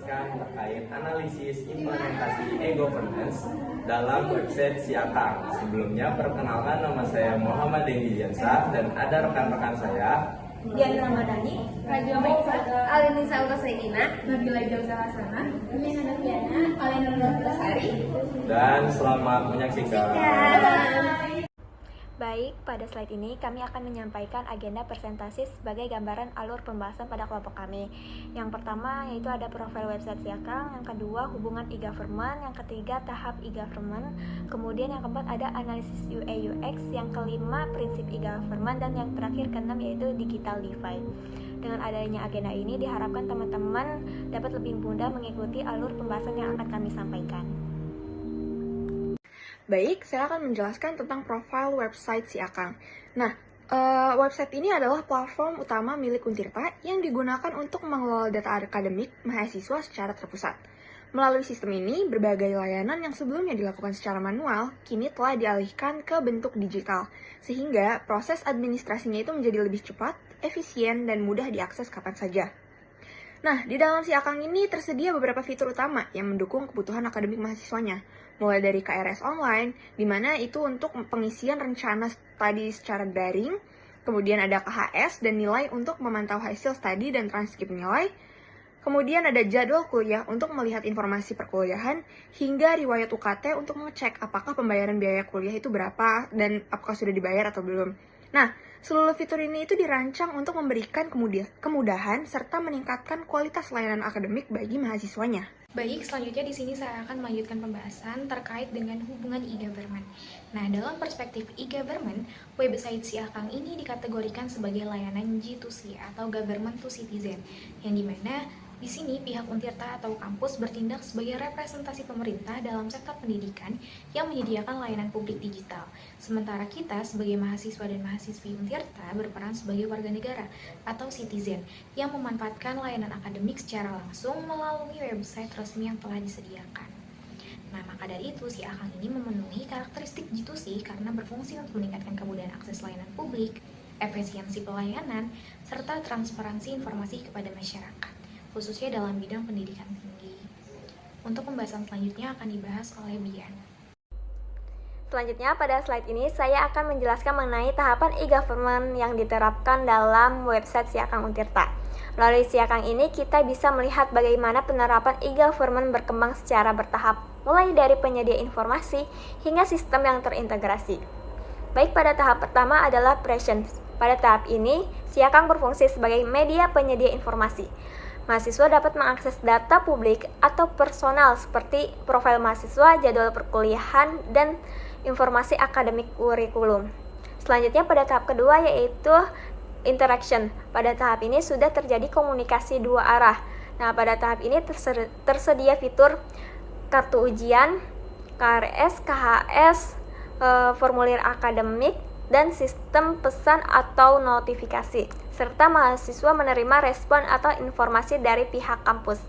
menjelaskan terkait analisis implementasi e-governance dalam website Siakang. Sebelumnya, perkenalkan, nama saya Muhammad Dendi Jansah dan ada rekan-rekan saya Dian Ramadhani, Raja Maisa, Alinisa Utasaikina, Nabila Jauza Hasana, Nina Noviana, Alena Nurasari. dan selamat menyaksikan. Baik, pada slide ini kami akan menyampaikan agenda presentasi sebagai gambaran alur pembahasan pada kelompok kami. Yang pertama yaitu ada profil website Siakang, yang kedua hubungan e-government, yang ketiga tahap e-government, kemudian yang keempat ada analisis UI UX, yang kelima prinsip e-government, dan yang terakhir keenam yaitu digital divide. Dengan adanya agenda ini diharapkan teman-teman dapat lebih mudah mengikuti alur pembahasan yang akan kami sampaikan. Baik, saya akan menjelaskan tentang profil website Siakang. Nah, website ini adalah platform utama milik Untirta yang digunakan untuk mengelola data akademik mahasiswa secara terpusat. Melalui sistem ini, berbagai layanan yang sebelumnya dilakukan secara manual, kini telah dialihkan ke bentuk digital, sehingga proses administrasinya itu menjadi lebih cepat, efisien, dan mudah diakses kapan saja. Nah, di dalam Siakang ini tersedia beberapa fitur utama yang mendukung kebutuhan akademik mahasiswanya, mulai dari KRS online, di mana itu untuk pengisian rencana studi secara daring, kemudian ada KHS dan nilai untuk memantau hasil studi dan transkrip nilai, kemudian ada jadwal kuliah untuk melihat informasi perkuliahan, hingga riwayat UKT untuk mengecek apakah pembayaran biaya kuliah itu berapa dan apakah sudah dibayar atau belum. Nah, seluruh fitur ini itu dirancang untuk memberikan kemudahan serta meningkatkan kualitas layanan akademik bagi mahasiswanya. Baik, selanjutnya di sini saya akan melanjutkan pembahasan terkait dengan hubungan e-government. Nah, dalam perspektif e-government, website Siakang ini dikategorikan sebagai layanan G2C atau Government to Citizen, yang dimana di sini pihak Untirta atau kampus bertindak sebagai representasi pemerintah dalam sektor pendidikan yang menyediakan layanan publik digital. Sementara kita sebagai mahasiswa dan mahasiswi Untirta berperan sebagai warga negara atau citizen yang memanfaatkan layanan akademik secara langsung melalui website resmi yang telah disediakan. Nah, maka dari itu Siakang ini memenuhi karakteristik G2C karena berfungsi untuk meningkatkan kemudahan akses layanan publik, efisiensi pelayanan, serta transparansi informasi kepada masyarakat, khususnya dalam bidang pendidikan tinggi. Untuk pembahasan selanjutnya akan dibahas oleh Bian. Selanjutnya pada slide ini saya akan menjelaskan mengenai tahapan e-government yang diterapkan dalam website Siakang Untirta. Melalui Siakang ini kita bisa melihat bagaimana penerapan e-government berkembang secara bertahap, mulai dari penyedia informasi hingga sistem yang terintegrasi. Baik, pada tahap pertama adalah presence. Pada tahap ini, Siakang berfungsi sebagai media penyedia informasi. Mahasiswa dapat mengakses data publik atau personal seperti profil mahasiswa, jadwal perkuliahan, dan informasi akademik kurikulum. Selanjutnya pada tahap kedua yaitu interaction. Pada tahap ini sudah terjadi komunikasi dua arah. Nah, pada tahap ini tersedia fitur kartu ujian, KRS, KHS, formulir akademik, dan sistem pesan atau notifikasi, serta mahasiswa menerima respon atau informasi dari pihak kampus.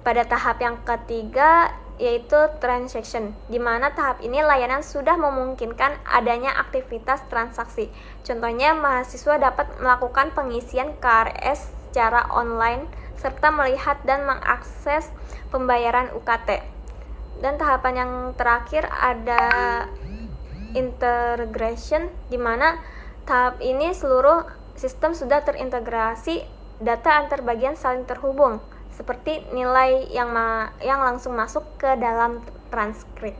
Pada tahap yang ketiga yaitu transaction, di mana tahap ini layanan sudah memungkinkan adanya aktivitas transaksi. Contohnya, mahasiswa dapat melakukan pengisian KRS secara online serta melihat dan mengakses pembayaran UKT. Dan tahapan yang terakhir ada integration, di mana tahap ini seluruh sistem sudah terintegrasi, data antar bagian saling terhubung, seperti nilai yang langsung masuk ke dalam transkrip.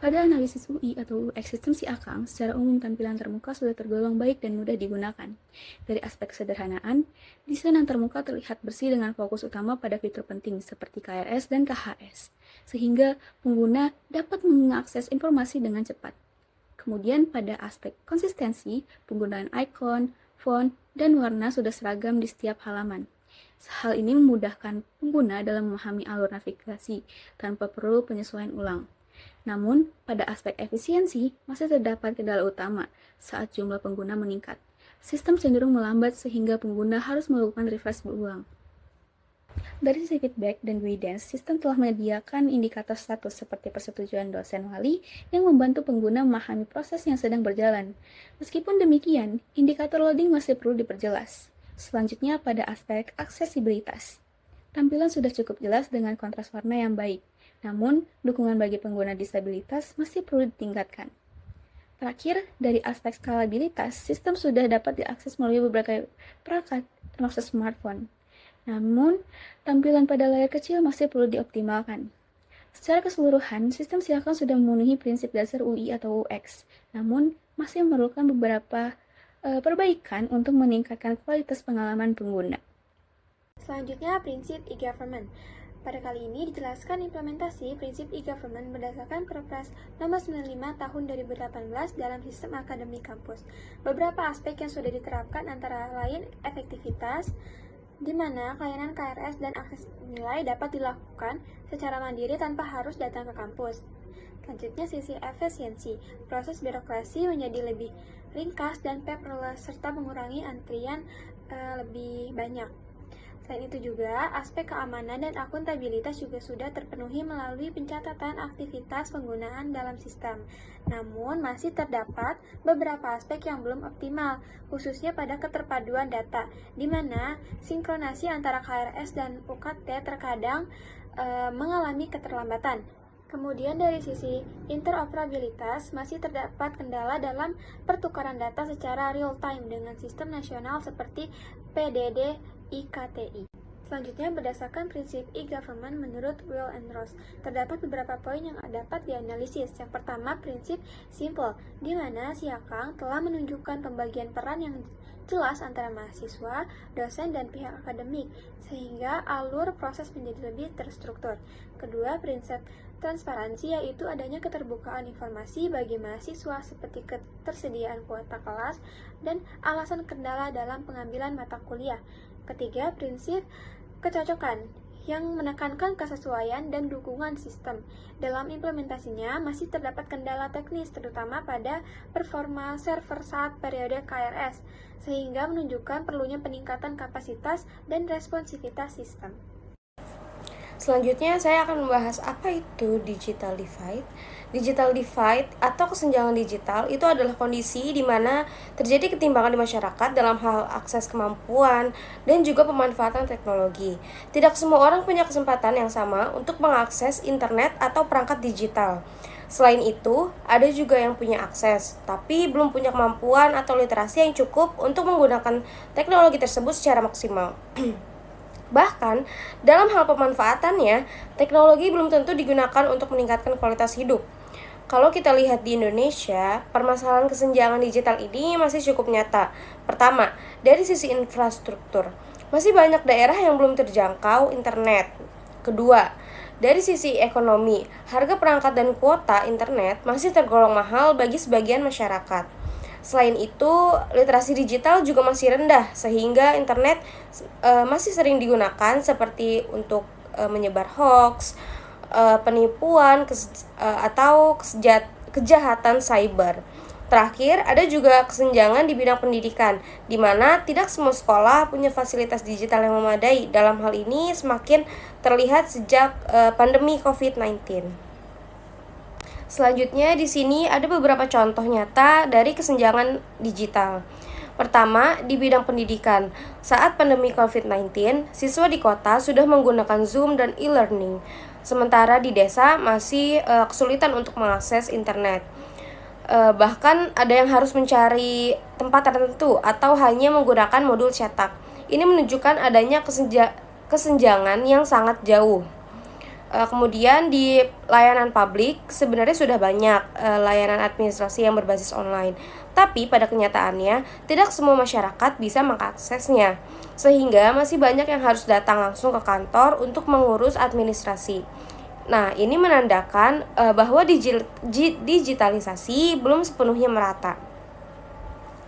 Pada analisis UI atau UX sistem Siakang, secara umum tampilan termuka sudah tergolong baik dan mudah digunakan. Dari aspek sederhanaan, desain antarmuka terlihat bersih dengan fokus utama pada fitur penting seperti KRS dan KHS, sehingga pengguna dapat mengakses informasi dengan cepat. Kemudian pada aspek konsistensi, penggunaan icon, font, dan warna sudah seragam di setiap halaman. Hal ini memudahkan pengguna dalam memahami alur navigasi tanpa perlu penyesuaian ulang. Namun, pada aspek efisiensi, masih terdapat kendala utama saat jumlah pengguna meningkat. Sistem cenderung melambat sehingga pengguna harus melakukan refresh berulang. Dari sisi feedback dan guidance, sistem telah menyediakan indikator status seperti persetujuan dosen wali yang membantu pengguna memahami proses yang sedang berjalan. Meskipun demikian, indikator loading masih perlu diperjelas. Selanjutnya pada aspek aksesibilitas. Tampilan sudah cukup jelas dengan kontras warna yang baik, namun dukungan bagi pengguna disabilitas masih perlu ditingkatkan. Terakhir, dari aspek skalabilitas, sistem sudah dapat diakses melalui beberapa perangkat, termasuk smartphone. Namun, tampilan pada layar kecil masih perlu dioptimalkan. Secara keseluruhan, sistem Siakang sudah memenuhi prinsip dasar UI atau UX, namun masih memerlukan beberapa perbaikan untuk meningkatkan kualitas pengalaman pengguna. Selanjutnya, prinsip e-government. Pada kali ini dijelaskan implementasi prinsip e-government berdasarkan Perpres Nomor 95 Tahun 2018 dalam sistem akademik kampus. Beberapa aspek yang sudah diterapkan antara lain efektivitas, di mana layanan KRS dan akses nilai dapat dilakukan secara mandiri tanpa harus datang ke kampus. Selanjutnya, sisi efisiensi. Proses birokrasi menjadi lebih ringkas dan paperless serta mengurangi antrian lebih banyak. Selain itu juga, aspek keamanan dan akuntabilitas juga sudah terpenuhi melalui pencatatan aktivitas penggunaan dalam sistem. Namun, masih terdapat beberapa aspek yang belum optimal, khususnya pada keterpaduan data, di mana sinkronasi antara KRS dan UKT terkadang mengalami keterlambatan. Kemudian dari sisi interoperabilitas, masih terdapat kendala dalam pertukaran data secara real-time dengan sistem nasional seperti PDD IKTI. Selanjutnya, berdasarkan prinsip e-government menurut Will and Ross, terdapat beberapa poin yang dapat dianalisis. Yang pertama, prinsip simple, di mana Siakang telah menunjukkan pembagian peran yang jelas antara mahasiswa, dosen, dan pihak akademik, sehingga alur proses menjadi lebih terstruktur. Kedua, prinsip transparansi, yaitu adanya keterbukaan informasi bagi mahasiswa seperti ketersediaan kuota kelas dan alasan kendala dalam pengambilan mata kuliah. Ketiga, prinsip kecocokan yang menekankan kesesuaian dan dukungan sistem. Dalam implementasinya masih terdapat kendala teknis, terutama pada performa server saat periode KRS, sehingga menunjukkan perlunya peningkatan kapasitas dan responsivitas sistem. Selanjutnya saya akan membahas apa itu digital divide. Digital divide atau kesenjangan digital itu adalah kondisi di mana terjadi ketimpangan di masyarakat dalam hal akses kemampuan dan juga pemanfaatan teknologi. Tidak semua orang punya kesempatan yang sama untuk mengakses internet atau perangkat digital. Selain itu, ada juga yang punya akses, tapi belum punya kemampuan atau literasi yang cukup untuk menggunakan teknologi tersebut secara maksimal. Bahkan, dalam hal pemanfaatannya, teknologi belum tentu digunakan untuk meningkatkan kualitas hidup. Kalau kita lihat di Indonesia, permasalahan kesenjangan digital ini masih cukup nyata. Pertama, dari sisi infrastruktur, masih banyak daerah yang belum terjangkau internet. Kedua, dari sisi ekonomi, harga perangkat dan kuota internet masih tergolong mahal bagi sebagian masyarakat. Selain itu, literasi digital juga masih rendah, sehingga internet masih sering digunakan seperti untuk menyebar hoax, penipuan, atau kejahatan cyber. Terakhir, ada juga kesenjangan di bidang pendidikan, di mana tidak semua sekolah punya fasilitas digital yang memadai. Dalam hal ini semakin terlihat sejak pandemi COVID-19. Selanjutnya di sini ada beberapa contoh nyata dari kesenjangan digital. Pertama, di bidang pendidikan. Saat pandemi COVID-19, siswa di kota sudah menggunakan Zoom dan e-learning. Sementara di desa masih kesulitan untuk mengakses internet. Bahkan ada yang harus mencari tempat tertentu atau hanya menggunakan modul cetak. Ini menunjukkan adanya kesenjangan yang sangat jauh. Kemudian di layanan publik sebenarnya sudah banyak layanan administrasi yang berbasis online. Tapi pada kenyataannya tidak semua masyarakat bisa mengaksesnya. Sehingga masih banyak yang harus datang langsung ke kantor untuk mengurus administrasi. Nah, ini menandakan bahwa digitalisasi belum sepenuhnya merata.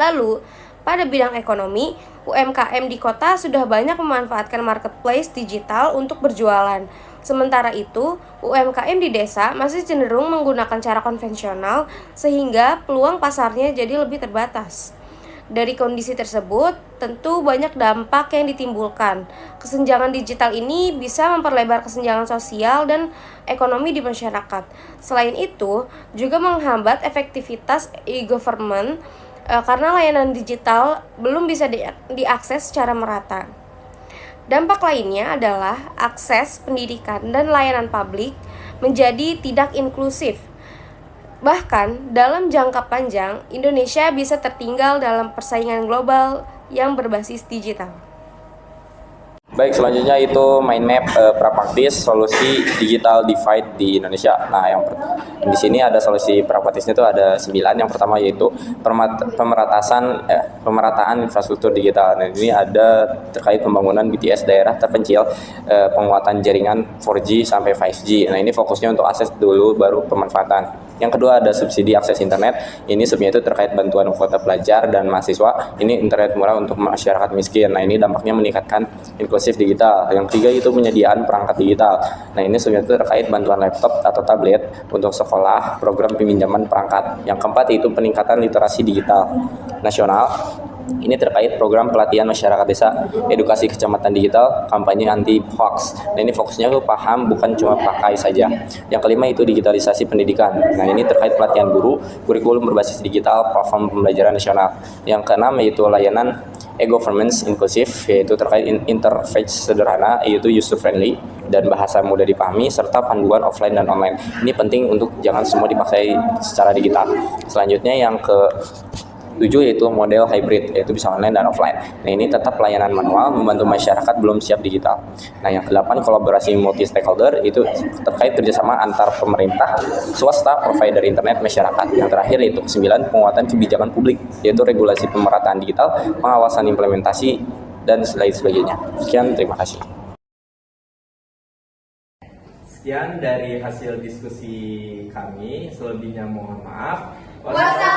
Lalu, pada bidang ekonomi, UMKM di kota sudah banyak memanfaatkan marketplace digital untuk berjualan. Sementara itu, UMKM di desa masih cenderung menggunakan cara konvensional sehingga peluang pasarnya jadi lebih terbatas. Dari kondisi tersebut, tentu banyak dampak yang ditimbulkan. Kesenjangan digital ini bisa memperlebar kesenjangan sosial dan ekonomi di masyarakat. Selain itu, juga menghambat efektivitas e-government karena layanan digital belum bisa diakses secara merata. Dampak lainnya adalah akses pendidikan dan layanan publik menjadi tidak inklusif. Bahkan, dalam jangka panjang, Indonesia bisa tertinggal dalam persaingan global yang berbasis digital. Baik, selanjutnya itu mind map prapraktis solusi digital divide di Indonesia. Nah, di sini ada solusi prapraktisnya itu ada 9. Yang pertama yaitu pemerataan infrastruktur digital. Nah, ini ada terkait pembangunan BTS daerah terpencil, penguatan jaringan 4G sampai 5G. Nah, ini fokusnya untuk akses dulu baru pemanfaatan. Yang kedua ada subsidi akses internet. Ini sebenarnya itu terkait bantuan kuota pelajar dan mahasiswa. Ini internet murah untuk masyarakat miskin. Nah, ini dampaknya meningkatkan inklusif digital. Yang ketiga itu penyediaan perangkat digital. Nah, ini sebenarnya itu terkait bantuan laptop atau tablet untuk sekolah, program peminjaman perangkat. Yang keempat itu peningkatan literasi digital nasional. Ini terkait program pelatihan masyarakat desa, edukasi kecamatan digital, kampanye anti hoax. Nah, ini fokusnya ke paham, bukan cuma pakai saja. Yang kelima itu digitalisasi pendidikan. Nah, ini terkait pelatihan guru, kurikulum berbasis digital, platform pembelajaran nasional. Yang keenam yaitu layanan e-governance inklusif, yaitu terkait interface sederhana, yaitu user friendly dan bahasa mudah dipahami, serta panduan offline dan online. Ini penting untuk jangan semua dipakai secara digital. Selanjutnya yang ke-7 yaitu model hybrid, yaitu bisa online dan offline. Nah, ini tetap pelayanan manual membantu masyarakat belum siap digital. Nah, yang ke-8 kolaborasi multi stakeholder, itu terkait kerjasama antar pemerintah, swasta, provider internet, masyarakat. Yang terakhir yaitu ke-9 penguatan kebijakan publik, yaitu regulasi pemerataan digital, pengawasan implementasi dan lain sebagainya. Sekian, terima kasih. Sekian dari hasil diskusi kami, selebihnya mohon maaf. Wassalamualaikum